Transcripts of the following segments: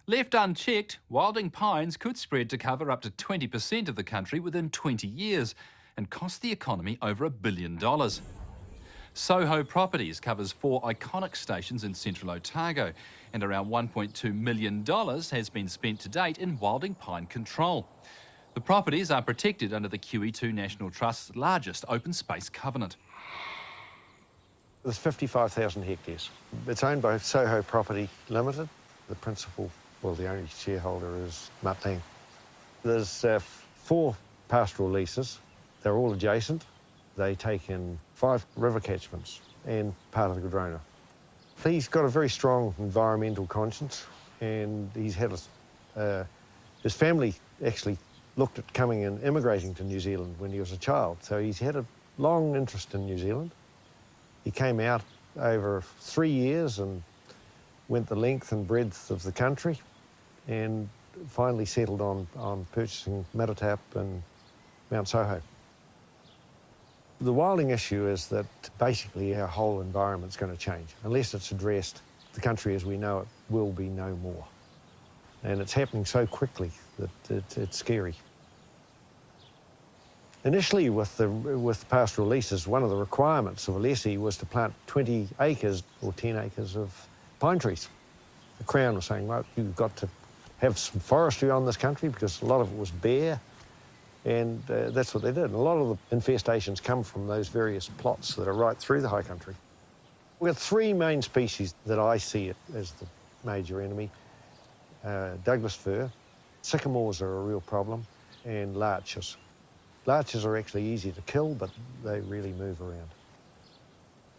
Left unchecked, wilding pines could spread to cover up to 20% of the country within 20 years and cost the economy over $1 billion. Soho Properties covers 4 iconic stations in Central Otago, and around $1.2 million has been spent to date in wilding pine control. The properties are protected under the QEII National Trust's largest open space covenant. There's 55,000 hectares. It's owned by Soho Property Ltd. The principal, well, the only shareholder is Matang. There's 4 pastoral leases. They're all adjacent. They take in 5 river catchments and part of the Codrona. He's got a very strong environmental conscience, and he's had his family actually looked at coming and immigrating to New Zealand when he was a child, so he's had a long interest in New Zealand. He came out over 3 years and went the length and breadth of the country and finally settled on purchasing Matatap and Mount Soho. The wilding issue is that basically our whole environment's going to change. Unless it's addressed, the country as we know it will be no more. And it's happening so quickly that it's scary. Initially with pastoral leases, one of the requirements of a lessee was to plant 20 acres or 10 acres of pine trees. The Crown was saying, well, you've got to have some forestry on this country because a lot of it was bare, and that's what they did. And a lot of the infestations come from those various plots that are right through the high country. We've got 3 main species that I see as the major enemy. Douglas fir, sycamores are a real problem, and larches. Larches are actually easy to kill, but they really move around.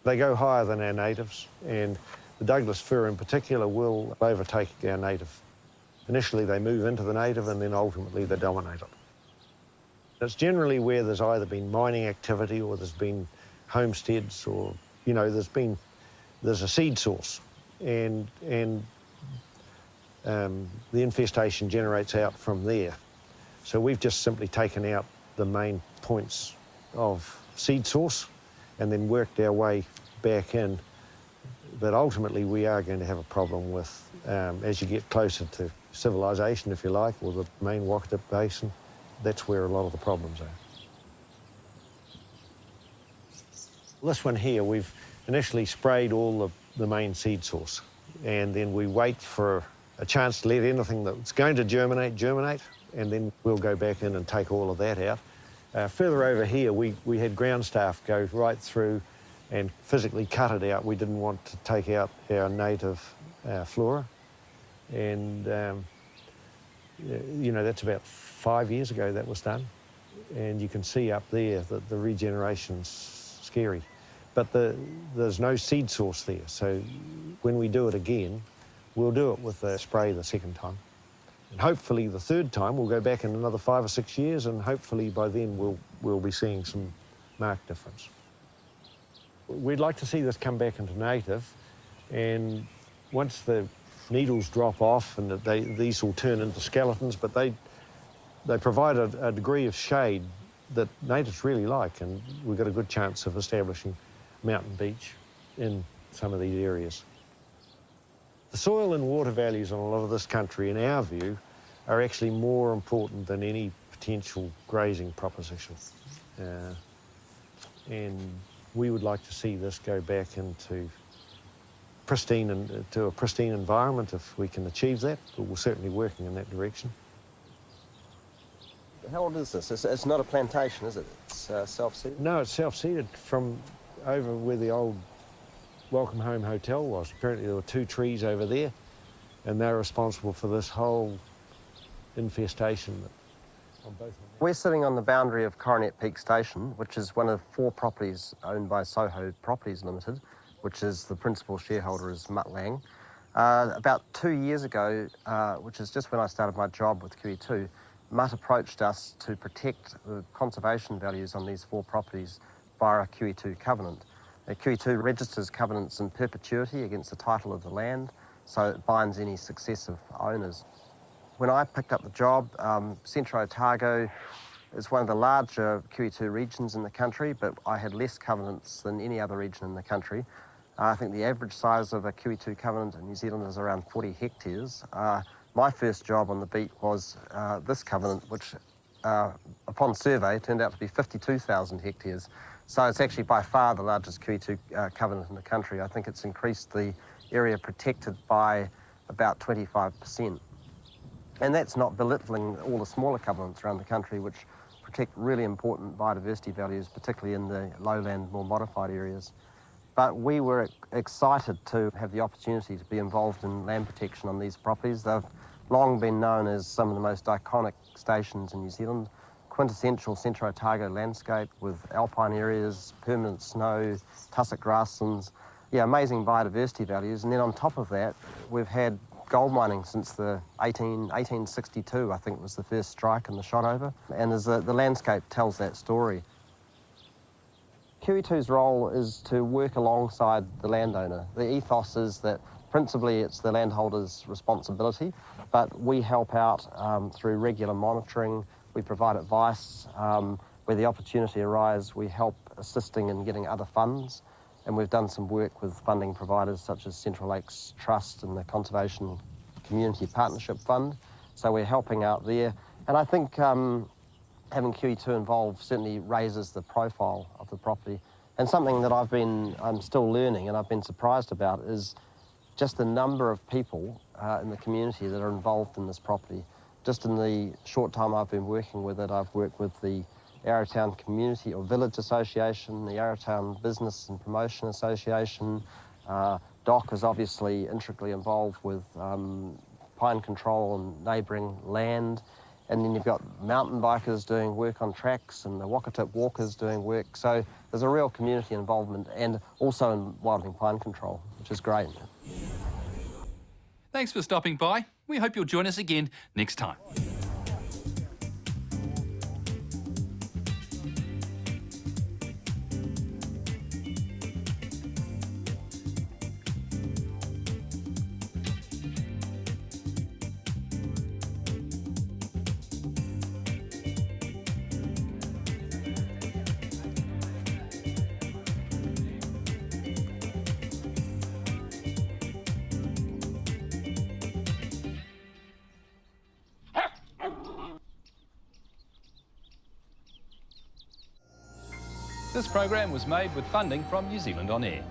They go higher than our natives, and the Douglas fir in particular will overtake our native. Initially they move into the native, and then ultimately they dominate it. It's generally where there's either been mining activity or there's been homesteads, or, you know, there's a seed source, and the infestation generates out from there. So we've just simply taken out the main points of seed source and then worked our way back in. But ultimately we are going to have a problem with, as you get closer to civilization, if you like, or the main Wakatip Basin, that's where a lot of the problems are. This one here, we've initially sprayed all the main seed source, and then we wait for a chance to let anything that's going to germinate, and then we'll go back in and take all of that out. Further over here, we had ground staff go right through and physically cut it out. We didn't want to take out our native flora. And, you know, that's about 5 years ago that was done. And you can see up there that the regeneration's scary. But there's no seed source there. So when we do it again, we'll do it with a spray the second time. And hopefully the third time we'll go back in another 5 or 6 years, and hopefully by then we'll be seeing some marked difference. We'd like to see this come back into native, and once the needles drop off, and these will turn into skeletons, but they provide a degree of shade that natives really like, and we've got a good chance of establishing mountain beach in some of these areas. The soil and water values on a lot of this country, in our view, are actually more important than any potential grazing proposition. And we would like to see this go back into a pristine environment if we can achieve that, but we're certainly working in that direction. How old is this? It's not a plantation, is it? It's self-seeded? No, it's self-seeded from over where the old Welcome Home Hotel was. Apparently there were 2 trees over there, and they're responsible for this whole infestation on both of them. We're sitting on the boundary of Coronet Peak Station, which is one of 4 properties owned by Soho Properties Ltd, which is the principal shareholder is Matang. About 2 years ago, which is just when I started my job with QE2, Mutt approached us to protect the conservation values on these 4 properties via a QE2 covenant. QE2 registers covenants in perpetuity against the title of the land, so it binds any successive owners. When I picked up the job, Central Otago is one of the larger QE2 regions in the country, but I had less covenants than any other region in the country. I think the average size of a QE2 covenant in New Zealand is around 40 hectares. My first job on the beat was this covenant, which upon survey turned out to be 52,000 hectares. So it's actually by far the largest QEII covenant in the country. I think it's increased the area protected by about 25%. And that's not belittling all the smaller covenants around the country which protect really important biodiversity values, particularly in the lowland, more modified areas. But we were excited to have the opportunity to be involved in land protection on these properties. They've long been known as some of the most iconic stations in New Zealand, quintessential Central Otago landscape with alpine areas, permanent snow, tussock grasslands, yeah, amazing biodiversity values. And then on top of that, we've had gold mining since the 1862, I think was the first strike in the Shotover. And the landscape tells that story. QE2's role is to work alongside the landowner. The ethos is that principally it's the landholder's responsibility, but we help out through regular monitoring. We provide advice. Where the opportunity arises, we help assisting in getting other funds. And we've done some work with funding providers such as Central Lakes Trust and the Conservation Community Partnership Fund. So we're helping out there. And I think having QE2 involved certainly raises the profile of the property. And something that I'm still learning and I've been surprised about is just the number of people in the community that are involved in this property. Just in the short time I've been working with it, I've worked with the Arrowtown Community or Village Association, the Arrowtown Business and Promotion Association. DOC is obviously intricately involved with pine control and neighbouring land. And then you've got mountain bikers doing work on tracks and the Wakatip walkers doing work. So there's a real community involvement and also in wilding pine control, which is great. Thanks for stopping by. We hope you'll join us again next time. This program was made with funding from New Zealand On Air.